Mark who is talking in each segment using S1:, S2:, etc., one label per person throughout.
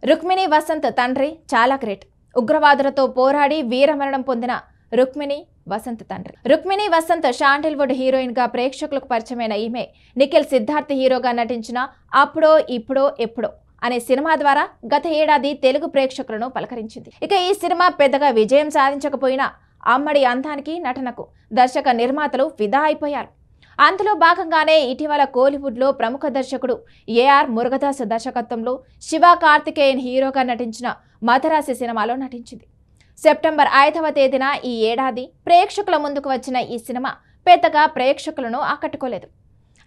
S1: రుక్మిణి వసంత్ తండ్రి చాలా గ్రేట్. ఉగ్రవాదులతో పోరాడి వీరమరణం పొందిన రుక్మిణి వసంత్ తండ్రి. రుక్మిణి వసంత్ శాండిల్వుడ్ హీరోయిన్ గా ప్రేక్షకులకు పరిచయమైన ఈమె నిఖిల్ సిద్ధార్థ్ హీరోగా నటించిన అప్పుడో ఇప్పుడో ఎప్పుడో అనే సినిమా ద్వారా గత ఏడాది తెలుగు ప్రేక్షకులను పలకరించింది. ఇక ఈ సినిమా పెద్దగా విజయం సాధించకపోయినా అమ్మడి అందానికి నటనకు దర్శక నిర్మాతలు ఫిదా అయిపోయారు. అందులో భాగంగానే ఇటీవల కోలీవుడ్ లో ప్రముఖ దర్శకుడు ఏఆర్ మురుగదాస్ దర్శకత్వంలో శివ కార్తికేయన్ హీరోగా నటించిన మదరాసి సినిమాలో నటించింది. సెప్టెంబర్ 5వ తేదీన ఈ ఏడాది ప్రేక్షకుల ముందుకు వచ్చిన ఈ సినిమా పెద్దగా ప్రేక్షకులను ఆకట్టుకోలేదు.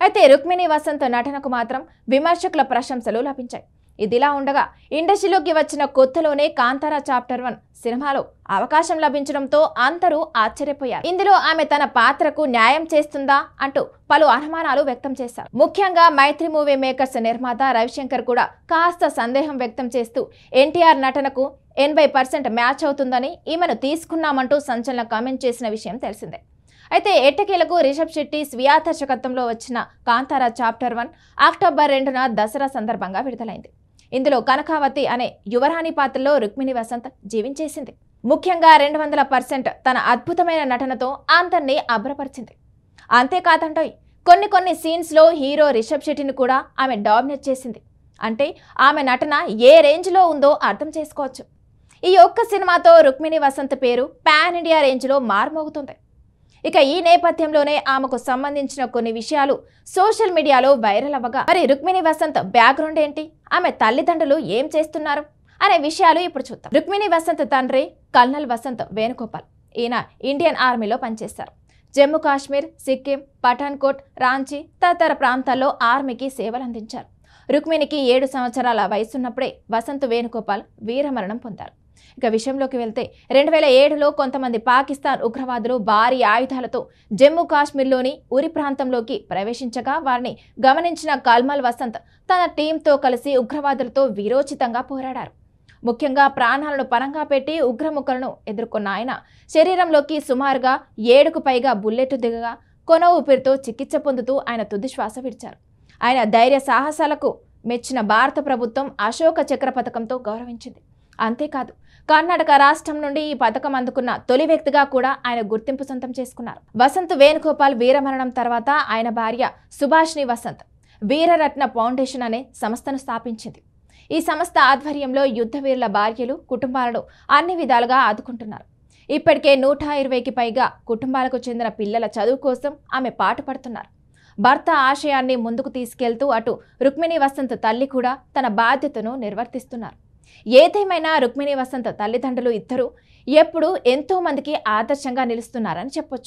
S1: అయితే రుక్మిణి వసంత్ నటనకు మాత్రం విమర్శకుల ప్రశంసలు లభించాయి. ఇదిలా ఉండగా ఇండస్ట్రీలోకి వచ్చిన కొత్తలోనే కాంతారా చాప్టర్ 1 సినిమాలో అవకాశం లభించడంతో అందరూ ఆశ్చర్యపోయారు. ఇందులో ఆమె తన పాత్రకు న్యాయం చేస్తుందా అంటూ పలు అనుమానాలు వ్యక్తం చేశారు. ముఖ్యంగా మైత్రి మూవీ మేకర్స్ నిర్మాత రవిశంకర్ కూడా కాస్త సందేహం వ్యక్తం చేస్తూ ఎన్టీఆర్ నటనకు 80% మ్యాచ్ అవుతుందని ఈమెను తీసుకున్నామంటూ సంచలన కామెంట్ చేసిన విషయం తెలిసిందే. అయితే ఎట్టకేలకు రిషబ్ శెట్టి స్వీయ దర్శకత్వంలో వచ్చిన కాంతారా చాప్టర్ 1 అక్టోబర్ 2న దసరా సందర్భంగా విడుదలైంది. ఇందులో కనకావతి అనే యువరాణి పాత్రలో రుక్మిణి వసంత్ జీవించేసింది. ముఖ్యంగా 200% తన అద్భుతమైన నటనతో అందరినీ అబ్బరపరిచింది. అంతేకాదండోయ్, కొన్ని సీన్స్ లో హీరో రిషబ్ శెట్టిని కూడా ఆమె డామినేట్ చేసింది. అంటే ఆమె నటన ఏ రేంజ్ లో ఉందో అర్థం చేసుకోవచ్చు. ఈ ఒక్క సినిమాతో రుక్మిణి వసంత్ పేరు పాన్ ఇండియా రేంజ్ లో మారుమోగుతుంది. ఇక ఈ నేపథ్యంలోనే ఆమెకు సంబంధించిన కొన్ని విషయాలు సోషల్ మీడియాలో వైరల్ అవ్వగా, మరి రుక్మిణి వసంత్ బ్యాక్గ్రౌండ్ ఏంటి, ఆమె తల్లిదండ్రులు ఏం చేస్తున్నారు అనే విషయాలు ఇప్పుడు చూద్దాం. రుక్మిణి వసంత్ తండ్రి కల్నల్ వసంత్ వేణుగోపాల్. ఈయన ఇండియన్ ఆర్మీలో పనిచేశారు. జమ్మూ కాశ్మీర్, సిక్కిం, పఠాన్కోట్, రాంచీ తదితర ప్రాంతాల్లో ఆర్మీకి సేవలందించారు. రుక్మిణికి 7 సంవత్సరాల వయసున్నప్పుడే వసంత్ వేణుగోపాల్ వీరమరణం పొందారు. ఇక విషయంలోకి వెళ్తే 2007లో కొంతమంది పాకిస్తాన్ ఉగ్రవాదులు భారీ ఆయుధాలతో జమ్మూ కాశ్మీర్లోని ఉరి ప్రాంతంలోకి ప్రవేశించగా వారిని గమనించిన కల్నల్ వసంత్ తన టీంతో కలిసి ఉగ్రవాదులతో వీరోచితంగా పోరాడారు. ముఖ్యంగా ప్రాణాలను పణంగా పెట్టి ఉగ్రముఖలను ఎదుర్కొన్న ఆయన శరీరంలోకి సుమారుగా 7కు పైగా బుల్లెట్ దిగగా కొన ఊపిరితో చికిత్స పొందుతూ ఆయన తుది శ్వాస విడిచారు. ఆయన ధైర్య సాహసాలకు మెచ్చిన భారత ప్రభుత్వం అశోక చక్ర పథకంతో గౌరవించింది. అంతేకాదు, కర్ణాటక రాష్ట్రం నుండి ఈ పథకం అందుకున్న తొలి వ్యక్తిగా కూడా ఆయన గుర్తింపు సొంతం చేసుకున్నారు. వసంత్ వేణుగోపాల్ వీరమరణం తర్వాత ఆయన భార్య సుభాష్ని వసంత్ వీరరత్న ఫౌండేషన్ అనే సంస్థను స్థాపించింది. ఈ సంస్థ ఆధ్వర్యంలో యుద్ధ వీరుల భార్యలు, కుటుంబాలను అన్ని విధాలుగా ఆదుకుంటున్నారు. ఇప్పటికే 120కి పైగా కుటుంబాలకు చెందిన పిల్లల చదువు కోసం ఆమె పాటుపడుతున్నారు. భర్త ఆశయాన్ని ముందుకు తీసుకెళ్తూ అటు రుక్మిణి వసంత్ తల్లి కూడా తన బాధ్యతను నిర్వర్తిస్తున్నారు. ఏదేమైనా రుక్మిణి వసంత్ తల్లిదండ్రులు ఇద్దరు ఎప్పుడూ ఎంతో మందికి ఆదర్శంగా నిలుస్తున్నారని చెప్పొచ్చు.